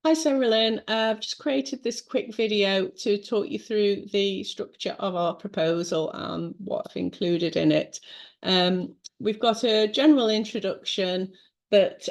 Hi, Sarah Lynn. I've just created this quick video to talk you through the structure of our proposal and what I've included in it. We've got a general introduction that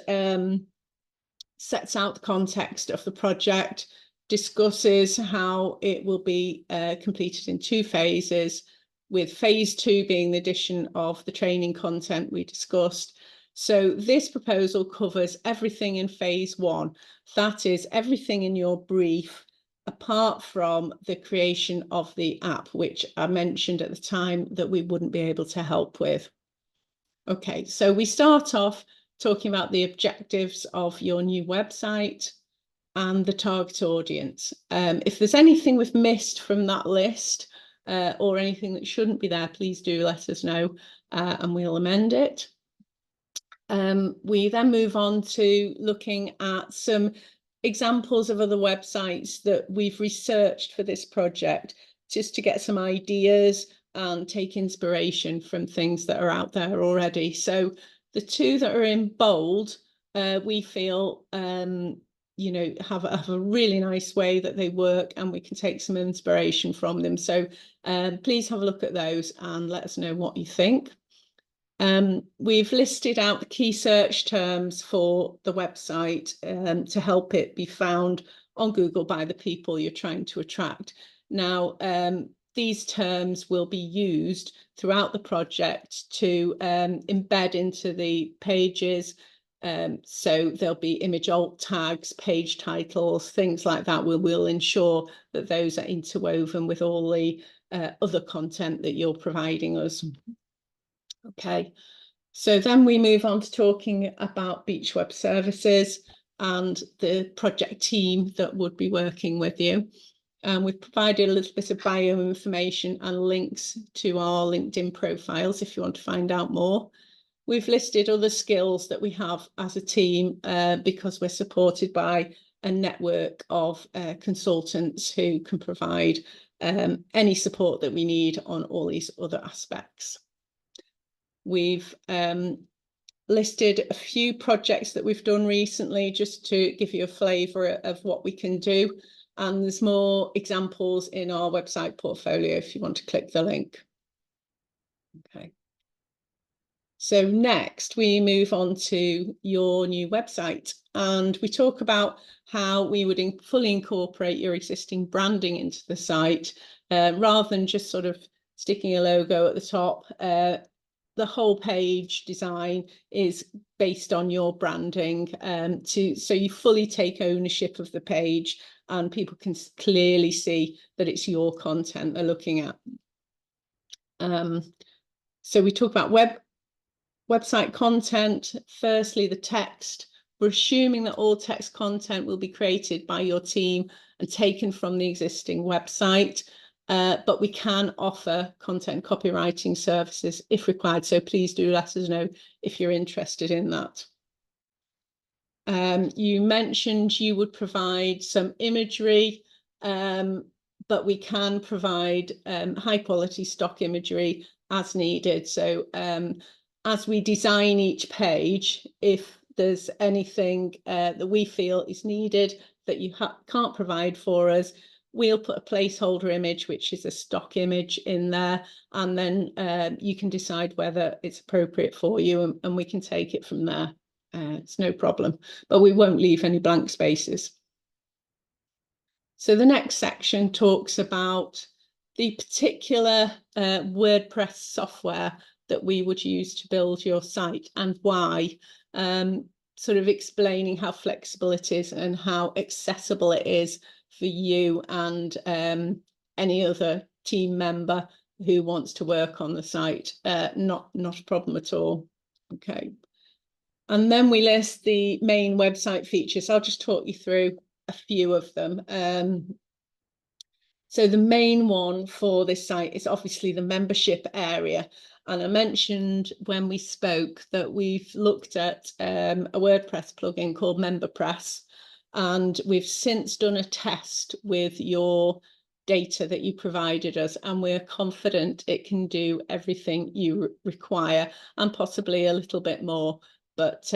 sets out the context of the project, discusses how it will be completed in 2 phases, with phase 2 being the addition of the training content we discussed. So this proposal covers everything in phase 1. That is everything in your brief, apart from the creation of the app, which I mentioned at the time that we wouldn't be able to help with. Okay, so we start off talking about the objectives of your new website and the target audience. If there's anything we've missed from that list or anything that shouldn't be there, please do let us know and we'll amend it. We then move on to looking at some examples of other websites that we've researched for this project, just to get some ideas and take inspiration from things that are out there already. So the 2 that are in bold, we feel you know, have a really nice way that they work, and we can take some inspiration from them. So please have a look at those and let us know what you think. We've listed out the key search terms for the website to help it be found on Google by the people you're trying to attract. Now, these terms will be used throughout the project to embed into the pages. So there'll be image alt tags, page titles, things like that. We'll ensure that those are interwoven with all the other content that you're providing us. Okay, so then we move on to talking about Beach Web Services and the project team that would be working with you. We've provided a little bit of bio information and links to our LinkedIn profiles if you want to find out more. We've listed other skills that we have as a team because we're supported by a network of consultants who can provide any support that we need on all these other aspects. We've listed a few projects that we've done recently just to give you a flavour of what we can do. And there's more examples in our website portfolio if you want to click the link. Okay. So next we move on to your new website, and we talk about how we would fully incorporate your existing branding into the site rather than just sort of sticking a logo at the top. The whole page design is based on your branding so you fully take ownership of the page and people can clearly see that it's your content they're looking at. So we talk about website content. Firstly, the text. We're assuming that all text content will be created by your team and taken from the existing website. But we can offer content copywriting services if required. So please do let us know if you're interested in that. You mentioned you would provide some imagery, but we can provide high quality stock imagery as needed. So as we design each page, if there's anything that we feel is needed that you can't provide for us, we'll put a placeholder image, which is a stock image, in there, and then you can decide whether it's appropriate for you, and we can take it from there. It's no problem, but we won't leave any blank spaces. So the next section talks about the particular WordPress software that we would use to build your site and why, sort of explaining how flexible it is and how accessible it is for you and any other team member who wants to work on the site. Not a problem at all. Okay. And then we list the main website features. I'll just talk you through a few of them. So the main one for this site is obviously the membership area. And I mentioned when we spoke that we've looked at a WordPress plugin called MemberPress, and we've since done a test with your data that you provided us, and we're confident it can do everything you require and possibly a little bit more. But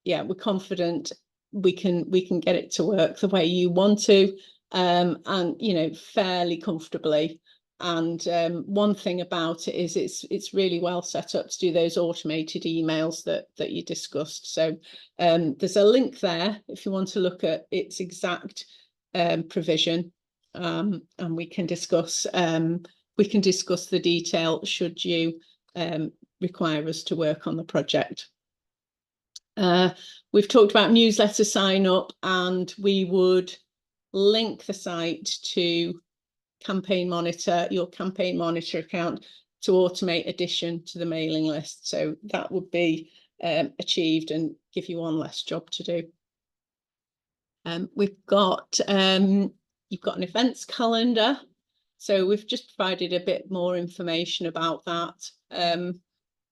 yeah, we're confident we can get it to work the way you want to, and you know, fairly comfortably. And one thing about it is it's really well set up to do those automated emails that you discussed. So there's a link there if you want to look at its exact provision, and we can discuss the detail should you require us to work on the project. We've talked about newsletter sign up, and we would link the site to Campaign Monitor, your Campaign Monitor account, to automate addition to the mailing list. So that would be achieved and give you one less job to do. We've got you've got an events calendar. So we've just provided a bit more information about that.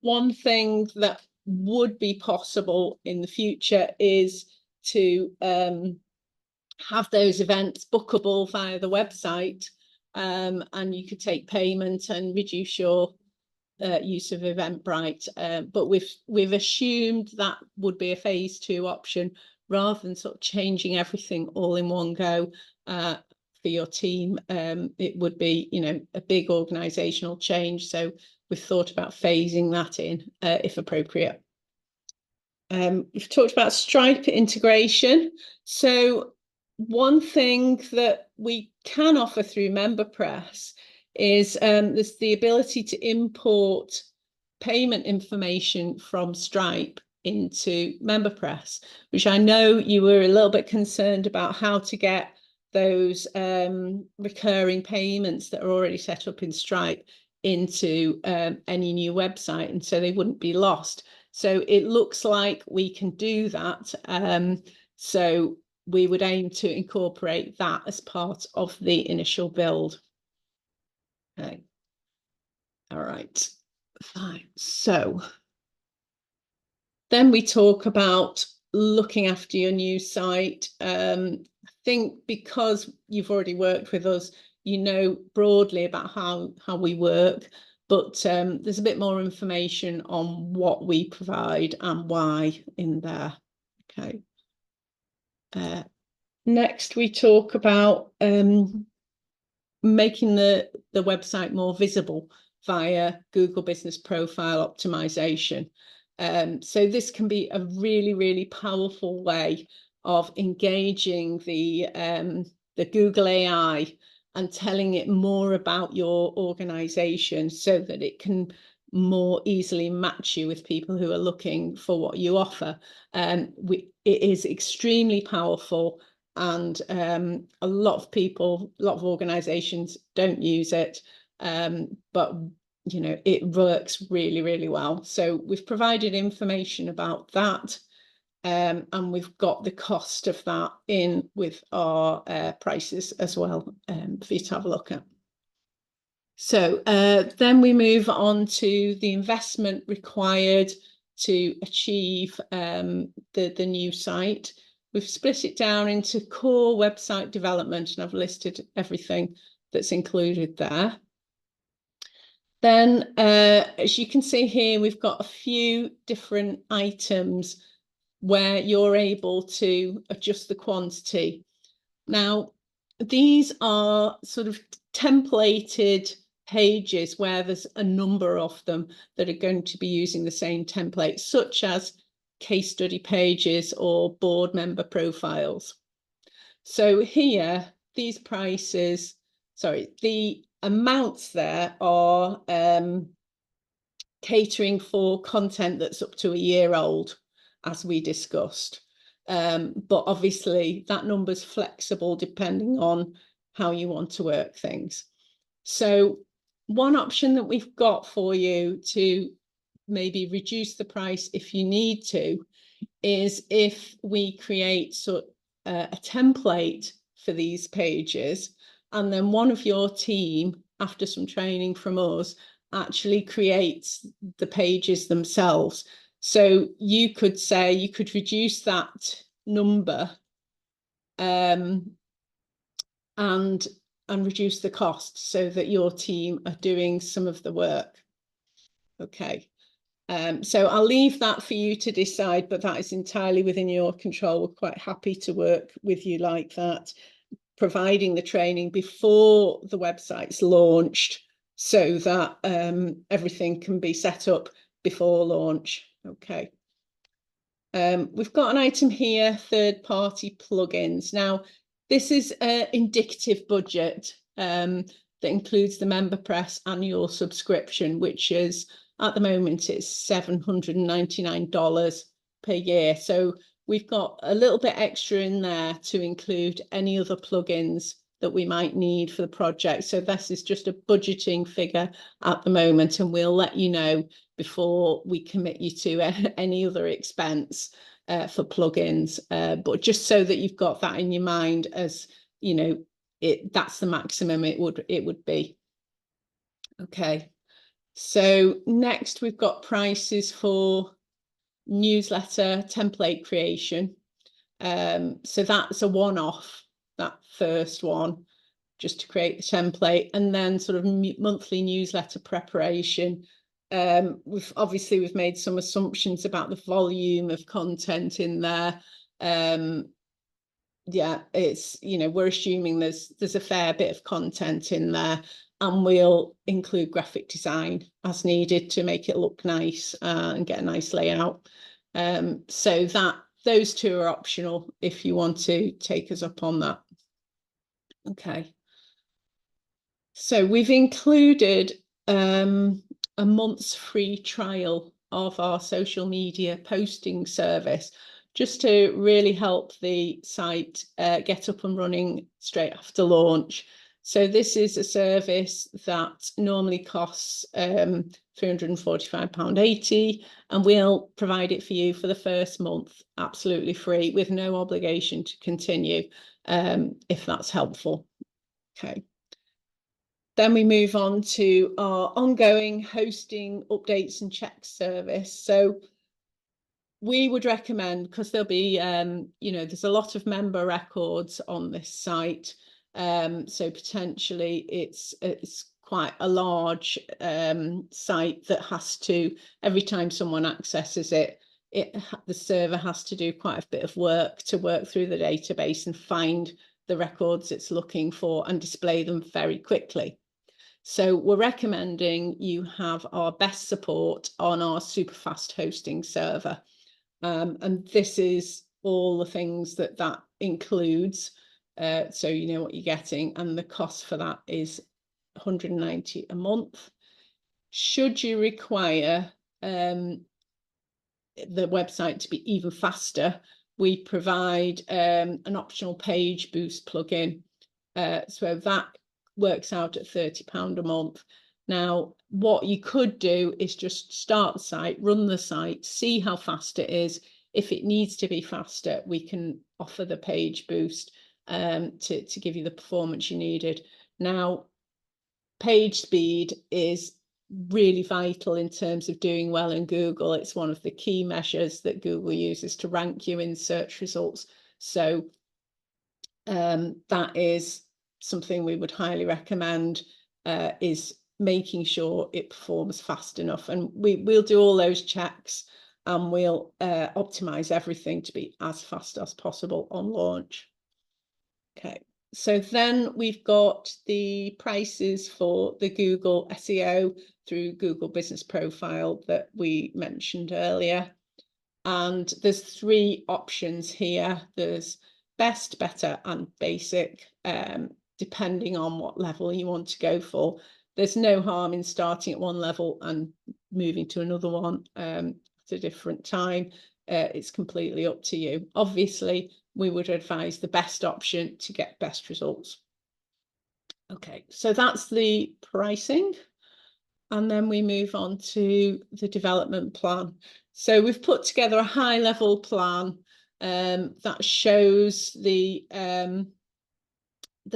One thing that would be possible in the future is to have those events bookable via the website, and you could take payment and reduce your use of Eventbrite. But we've assumed that would be a phase 2 option, rather than sort of changing everything all in one go for your team. It would be, you know, a big organizational change. So we've thought about phasing that in if appropriate. We've talked about Stripe integration. So one thing that we can offer through MemberPress is there's the ability to import payment information from Stripe into MemberPress, which I know you were a little bit concerned about how to get those recurring payments that are already set up in Stripe into any new website, and so they wouldn't be lost. So it looks like we can do that. So we would aim to incorporate that as part of the initial build. Okay. All right, fine. So then we talk about looking after your new site. I think because you've already worked with us, you know broadly about how we work, but there's a bit more information on what we provide and why in there. Okay. Next, we talk about making the website more visible via Google Business Profile Optimization. So this can be a really, really powerful way of engaging the Google AI and telling it more about your organization, so that it can more easily match you with people who are looking for what you offer. It is extremely powerful, and a lot of people, a lot of organizations don't use it, but you know, it works really, really well. So we've provided information about that, and we've got the cost of that in with our prices as well, for you to have a look at. So then we move on to the investment required to achieve the new site. We've split it down into core website development, and I've listed everything that's included there. Then, as you can see here, we've got a few different items where you're able to adjust the quantity. Now, these are sort of templated pages where there's a number of them that are going to be using the same template, such as case study pages or board member profiles. So here, these prices, sorry, the amounts there are catering for content that's up to a year old, as we discussed. But obviously that number's flexible depending on how you want to work things. So one option that we've got for you to maybe reduce the price if you need to is if we create a template for these pages, and then one of your team, after some training from us, actually creates the pages themselves. So you could say, you could reduce that number and reduce the cost so that your team are doing some of the work. Okay. So I'll leave that for you to decide, but that is entirely within your control. We're quite happy to work with you like that, providing the training before the website's launched so that everything can be set up before launch. Okay. We've got an item here, third-party plugins. Now, this is an indicative budget that includes the MemberPress annual subscription, which is, at the moment, it's $799 per year. So we've got a little bit extra in there to include any other plugins that we might need for the project. So this is just a budgeting figure at the moment, and we'll let you know before we commit you to any other expense for plugins. But just so that you've got that in your mind, as you know, that's the maximum it would be. Okay. So next we've got prices for newsletter template creation. So that's a one-off, that first one, just to create the template, and then sort of monthly newsletter preparation. We've made some assumptions about the volume of content in there. Yeah, it's, you know, we're assuming there's a fair bit of content in there, and we'll include graphic design as needed to make it look nice and get a nice layout. So those two are optional if you want to take us up on that. Okay. So we've included a month's free trial of our social media posting service, just to really help the site get up and running straight after launch. So this is a service that normally costs £345.80, and we'll provide it for you for the first month, absolutely free, with no obligation to continue, if that's helpful. Okay. Then we move on to our ongoing hosting updates and checks service. So we would recommend, because there'll be, you know, there's a lot of member records on this site. So potentially it's quite a large site that has to, every time someone accesses it, the server has to do quite a bit of work to work through the database and find the records it's looking for and display them very quickly. So we're recommending you have our best support on our super fast hosting server. And this is all the things that includes. So you know what you're getting, and the cost for that is $190 a month. Should you require the website to be even faster, we provide an optional page boost plugin. So that works out at £30 a month. Now, what you could do is just start the site, run the site, see how fast it is. If it needs to be faster, we can offer the page boost to give you the performance you needed. Now, page speed is really vital in terms of doing well in Google. It's one of the key measures that Google uses to rank you in search results. So that is something we would highly recommend, is making sure it performs fast enough. And we'll do all those checks, and we'll optimize everything to be as fast as possible on launch. Okay, so then we've got the prices for the Google SEO through Google Business Profile that we mentioned earlier. And there's 3 options here. There's best, better, and basic, depending on what level you want to go for. There's no harm in starting at one level and moving to another one at a different time. It's completely up to you. Obviously, we would advise the best option to get best results. Okay, so that's the pricing. And then we move on to the development plan. So we've put together a high-level plan that shows the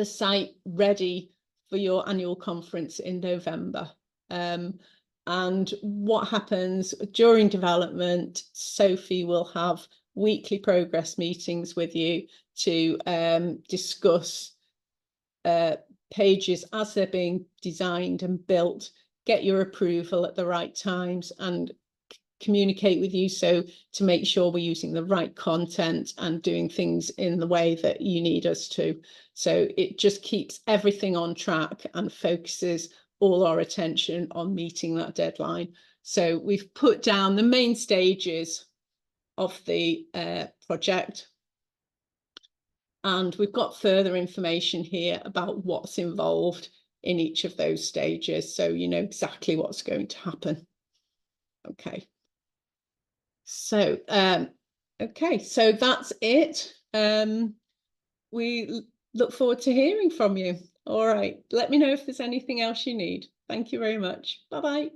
site ready for your annual conference in November. And what happens during development, Sophie will have weekly progress meetings with you to discuss pages as they're being designed and built, get your approval at the right times, and communicate with you, so to make sure we're using the right content and doing things in the way that you need us to. So it just keeps everything on track and focuses all our attention on meeting that deadline. So we've put down the main stages of the project. And we've got further information here about what's involved in each of those stages. So you know exactly what's going to happen. Okay. So, okay, so that's it. We look forward to hearing from you. All right. Let me know if there's anything else you need. Thank you very much. Bye-bye.